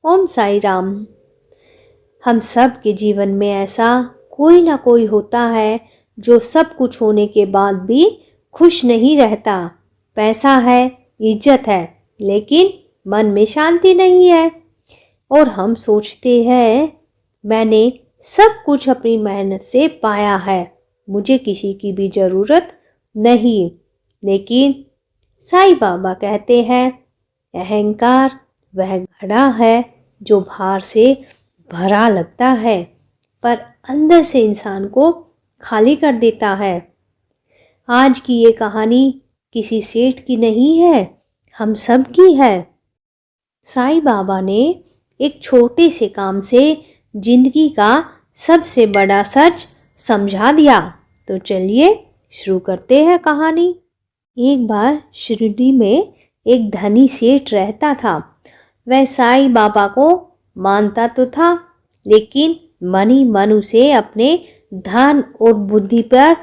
ओम साई राम। हम सब के जीवन में ऐसा कोई ना कोई होता है जो सब कुछ होने के बाद भी खुश नहीं रहता। पैसा है, इज्जत है, लेकिन मन में शांति नहीं है। और हम सोचते हैं मैंने सब कुछ अपनी मेहनत से पाया है, मुझे किसी की भी ज़रूरत नहीं। लेकिन साईं बाबा कहते हैं अहंकार वह घड़ा है जो बाहर से भरा लगता है पर अंदर से इंसान को खाली कर देता है। आज की ये कहानी किसी सेठ की नहीं है, हम सब की है। साईं बाबा ने एक छोटे से काम से जिंदगी का सबसे बड़ा सच समझा दिया। तो चलिए शुरू करते हैं कहानी। एक बार शिरडी में एक धनी सेठ रहता था। वह साईं बाबा को मानता तो था, लेकिन मन ही मन उसे अपने धन और बुद्धि पर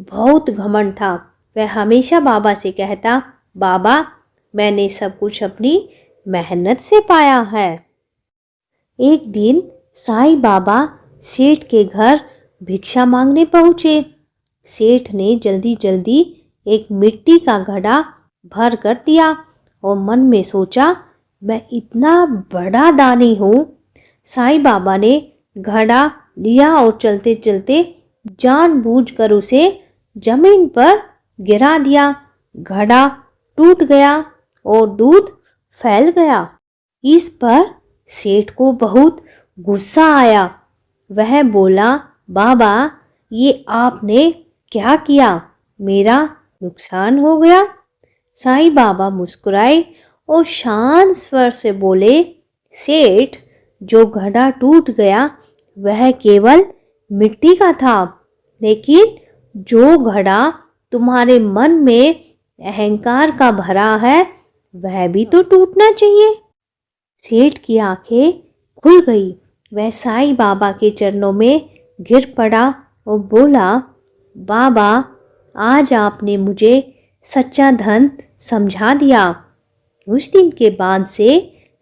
बहुत घमंड था। वह हमेशा बाबा से कहता, बाबा मैंने सब कुछ अपनी मेहनत से पाया है। एक दिन साईं बाबा सेठ के घर भिक्षा मांगने पहुँचे। सेठ ने जल्दी जल्दी एक मिट्टी का घड़ा भर कर दिया और मन में सोचा मैं इतना बड़ा दानी हूँ। साईं बाबा ने घड़ा लिया और चलते चलते जानबूझकर उसे जमीन पर गिरा दिया। घड़ा टूट गया और दूध फैल गया। इस पर सेठ को बहुत गुस्सा आया। वह बोला, बाबा ये आपने क्या किया, मेरा नुकसान हो गया। साईं बाबा मुस्कुराए और शांत स्वर से बोले, सेठ जो घड़ा टूट गया वह केवल मिट्टी का था, लेकिन जो घड़ा तुम्हारे मन में अहंकार का भरा है वह भी तो टूटना चाहिए। सेठ की आंखें खुल गई। वह साईं बाबा के चरणों में गिर पड़ा और बोला, बाबा आज आपने मुझे सच्चा धन समझा दिया। उस दिन के बाद से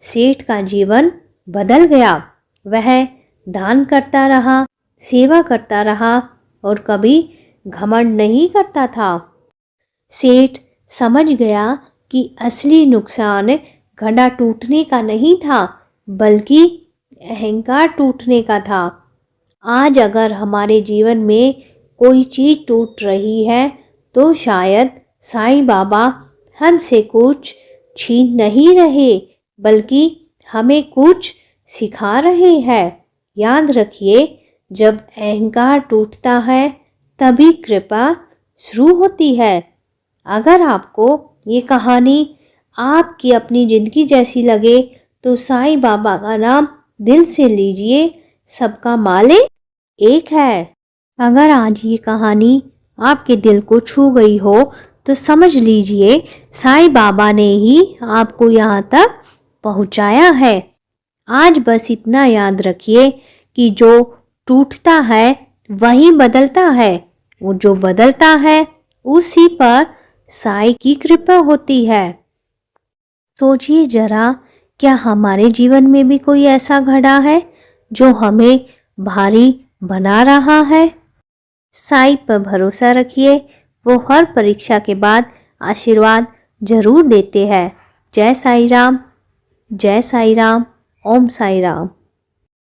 सेठ का जीवन बदल गया। वह दान करता रहा, सेवा करता रहा और कभी घमंड नहीं करता था। सेठ समझ गया कि असली नुकसान घड़ा टूटने का नहीं था, बल्कि अहंकार टूटने का था। आज अगर हमारे जीवन में कोई चीज़ टूट रही है तो शायद साईं बाबा हमसे कुछ छीन नहीं रहे, बल्कि हमें कुछ सिखा रहे हैं। याद रखिए, जब अहंकार टूटता है तभी कृपा शुरू होती है। अगर आपको ये कहानी आपकी अपनी ज़िंदगी जैसी लगे तो साईं बाबा का नाम दिल से लीजिए, सबका मालिक एक है। अगर आज ये कहानी आपके दिल को छू गई हो तो समझ लीजिए साईं बाबा ने ही आपको यहाँ तक पहुँचाया है। आज बस इतना याद रखिए कि जो टूटता है वही बदलता है, वो जो बदलता है उसी पर साईं की कृपा होती है। सोचिए जरा, क्या हमारे जीवन में भी कोई ऐसा घड़ा है जो हमें भारी बना रहा है? साईं पर भरोसा रखिए, वो हर परीक्षा के बाद आशीर्वाद जरूर देते हैं। जय साईं राम, जय साईं राम, ओम साईं राम।